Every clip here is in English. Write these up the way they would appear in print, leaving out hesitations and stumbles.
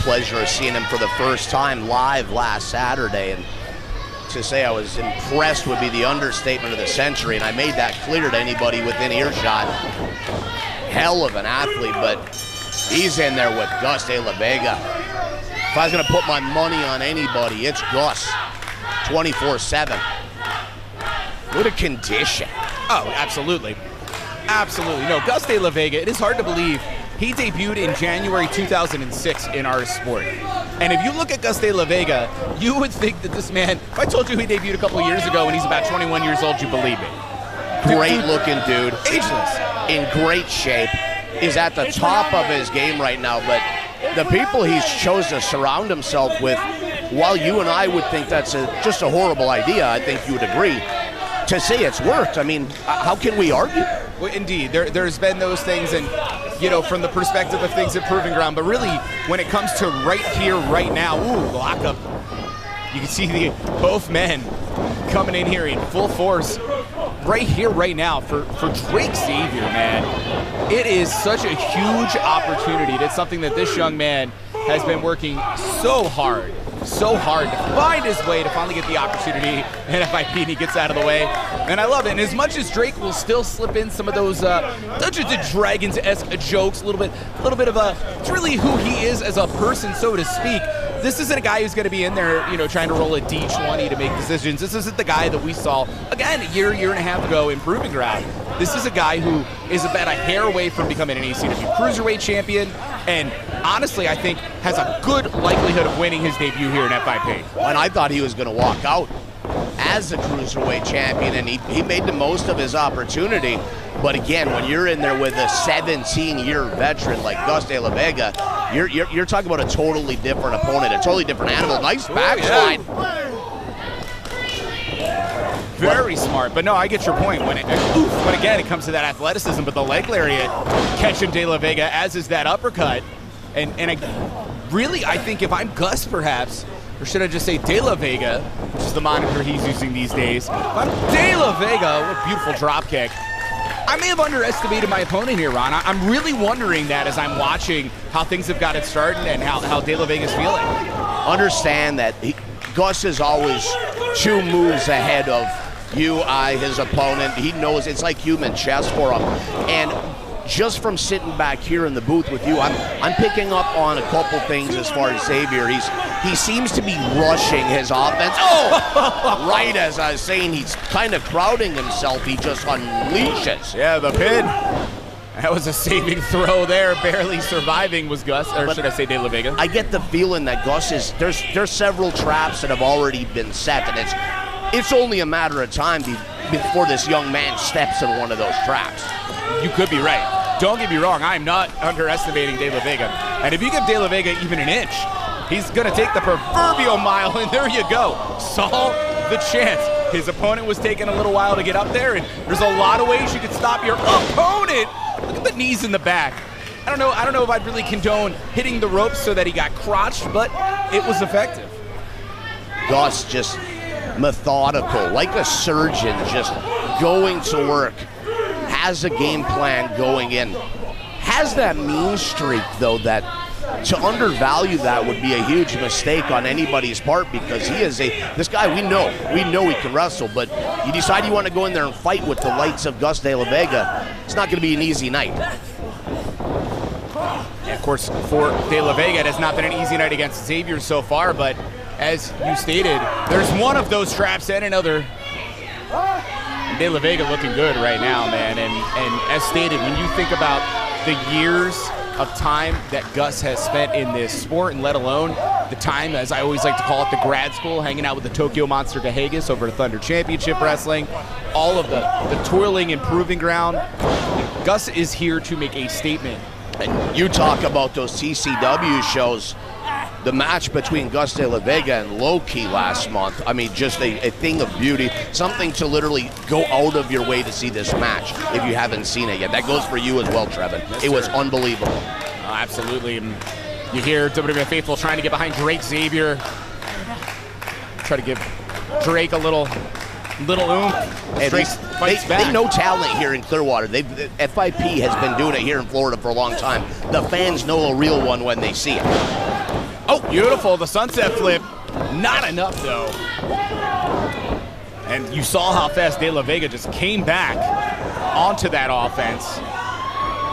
pleasure of seeing him for the first time live last Saturday, and to say I was impressed would be the understatement of the century, and I made that clear to anybody within earshot. Hell of an athlete, but he's in there with Gus De La Vega. If I was gonna put my money on anybody, it's Gus, 24/7. What a condition. Oh, absolutely. Absolutely. No, Gus De La Vega, it is hard to believe he debuted in January 2006 in our sport. And if you look at Gus De La Vega, you would think that this man, if I told you he debuted a couple of years ago and he's about 21 years old, you believe me. Great looking dude. Ageless. In great shape. Is at the top of his game right now, but the people he's chosen to surround himself with, while you and I would think that's just a horrible idea, I think you would agree, to say it's worked. I mean, how can we argue? Well, indeed, there's been those things, and you know, from the perspective of things at Proving Ground, but really, when it comes to right here, right now, ooh, lockup. You can see both men coming in here in full force, right here, right now, for Drake Zavior, man. It is such a huge opportunity. It's something that this young man has been working so hard to find his way to finally get the opportunity in FIP, and he gets out of the way. And I love it. And as much as Drake will still slip in some of those Dungeons and Dragons-esque jokes, a little bit of it's really who he is as a person, so to speak. This isn't a guy who's going to be in there, you know, trying to roll a D20 to make decisions. This isn't the guy that we saw, again, a year and a half ago in Proving Ground. This is a guy who is about a hair away from becoming an ECW Cruiserweight champion, and honestly, I think has a good likelihood of winning his debut here in FIP. And I thought he was going to walk out as a Cruiserweight champion, and he made the most of his opportunity. But again, when you're in there with a 17-year veteran like Gus De La Vega, you're talking about a totally different opponent, a totally different animal. Nice backslide. Very smart, but no, I get your point. When again it comes to that athleticism, but the leg lariat catching De La Vega, as is that uppercut. And I think if I'm Gus, perhaps, or should I just say De La Vega, which is the moniker he's using these days. If I'm De La Vega, what a beautiful drop kick. I may have underestimated my opponent here, Ron. I'm really wondering that as I'm watching how things have gotten started and how De La Vega's feeling. Understand that Gus is always 2 moves ahead of you, his opponent. He knows it's like human chess for him. And just from sitting back here in the booth with you, I'm picking up on a couple things as far as Zavior. He seems to be rushing his offense. Oh! Right as I was saying, he's kind of crowding himself. He just unleashes. Yeah, the pin. That was a saving throw there. Barely surviving was Gus, or should I say De La Vega. I get the feeling that Gus is, there's several traps that have already been set, and it's only a matter of time before this young man steps in one of those traps. You could be right. Don't get me wrong, I'm not underestimating De La Vega. And if you give De La Vega even an inch, he's going to take the proverbial mile, and there you go. Saw the chance. His opponent was taking a little while to get up there, and there's a lot of ways you can stop your opponent. Look at the knees in the back. I don't know if I'd really condone hitting the ropes so that he got crotched, but it was effective. Gus just methodical, like a surgeon, just going to work. Has a game plan going in. Has that mean streak, though, that to undervalue that would be a huge mistake on anybody's part, because he is this guy we know he can wrestle, but you decide you want to go in there and fight with the likes of Gus De La Vega, it's not going to be an easy night. And of course, for De La Vega, it has not been an easy night against Zavior so far, but as you stated, there's one of those traps and another. De La Vega looking good right now, man, and as stated, when you think about the years of time that Gus has spent in this sport, and let alone the time, as I always like to call it, the grad school, hanging out with the Tokyo Monster Gahagas over at Thunder Championship Wrestling, all of the toiling and Proving Ground, Gus is here to make a statement. And you talk about those TCW shows, the match between Gus De La Vega and Loki last month, I mean, just a thing of beauty, something to literally go out of your way to see this match if you haven't seen it yet. That goes for you as well, Trevin. Yes, it was unbelievable. Oh, absolutely. And you hear WWN Faithful trying to get behind Drake Zavior, try to give Drake a little oomph. Drake fights back. They know talent here in Clearwater. FIP has been doing it here in Florida for a long time. The fans know a real one when they see it. Oh, beautiful, the sunset flip. Not enough, though. And you saw how fast De La Vega just came back onto that offense.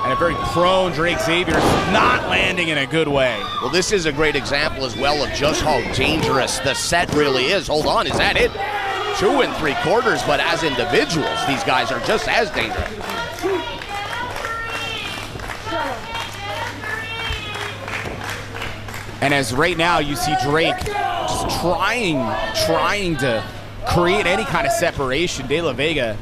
And a very prone Drake Zavior not landing in a good way. Well, this is a great example as well of just how dangerous the set really is. Hold on, is that it? 2 3/4, but as individuals, these guys are just as dangerous. And as right now you see Drake just trying to create any kind of separation. De La Vega,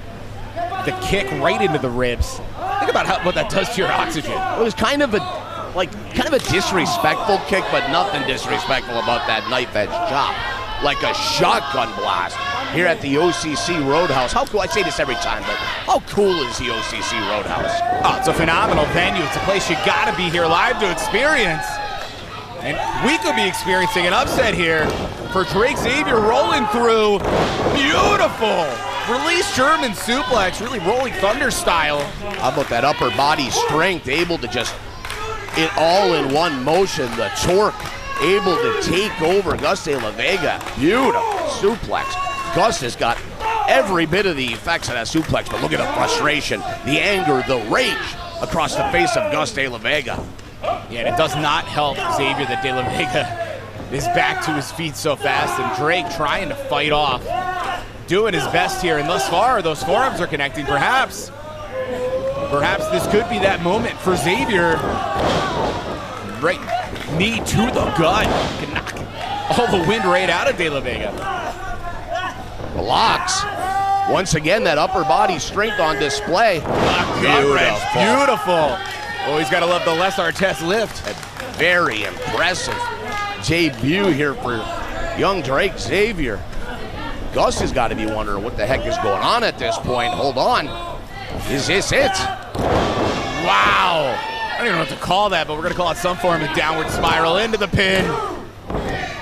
the kick right into the ribs. Think about what that does to your oxygen. It was kind of a disrespectful kick, but nothing disrespectful about that knife edge chop. Like a shotgun blast here at the OCC Roadhouse. How cool, I say this every time, but how cool is the OCC Roadhouse? Oh, it's a phenomenal venue. It's a place you gotta be here live to experience. And we could be experiencing an upset here for Drake Zavior rolling through. Beautiful. Release German suplex, really rolling thunder style. How about that upper body strength, able to just, it all in one motion, the torque, able to take over Gus De La Vega. Beautiful suplex. Gus has got every bit of the effects of that suplex, but look at the frustration, the anger, the rage across the face of Gus De La Vega. Yeah, and it does not help Zavior that De La Vega is back to his feet so fast, and Drake trying to fight off, doing his best here, and thus far, those forearms are connecting. Perhaps this could be that moment for Zavior. Right knee to the gut, can knock all the wind right out of De La Vega. Blocks. Once again, that upper body strength on display. Beautiful. Always gotta love the Les Artest lift. A very impressive debut here for young Drake Zavior. Gus has got to be wondering what the heck is going on at this point. Hold on. Is this it? Wow. I don't even know what to call that, but we're gonna call it some form of downward spiral into the pin.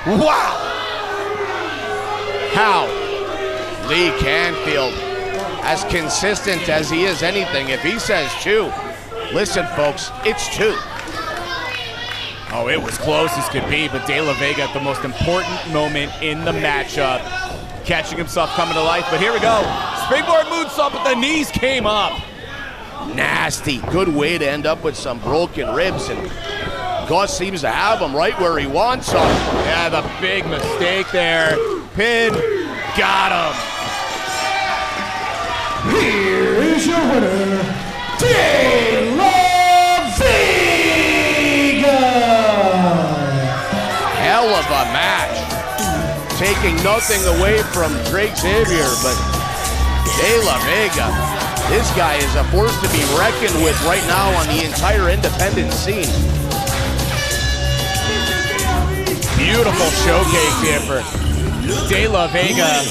Wow. How? Lee Canfield, as consistent as he is anything, if he says 2, listen, folks, it's 2. Oh, it was close as could be, but De La Vega at the most important moment in the matchup, catching himself coming to life. But here we go. Springboard moonsault, but the knees came up. Nasty. Good way to end up with some broken ribs, and Gus seems to have him right where he wants him. Yeah, the big mistake there. Pin, got him. Here is your winner, De La Vega! Hell of a match. Taking nothing away from Drake Zavior, but De La Vega, this guy is a force to be reckoned with right now on the entire independent scene. Beautiful showcase here for De La Vega.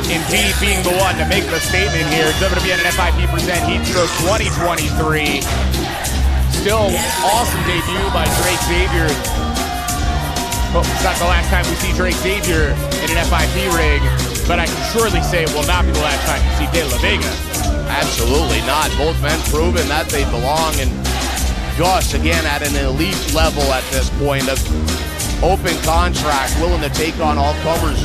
Indeed being the one to make the statement here. WWN and FIP present Heatstroke 2023. Still awesome debut by Drake Zavior. Hope it's not the last time we see Drake Zavior in an FIP rig, but I can surely say it will not be the last time you see De La Vega. Absolutely not. Both men proven that they belong, and Gus, again, at an elite level at this point, of open contract, willing to take on all comers.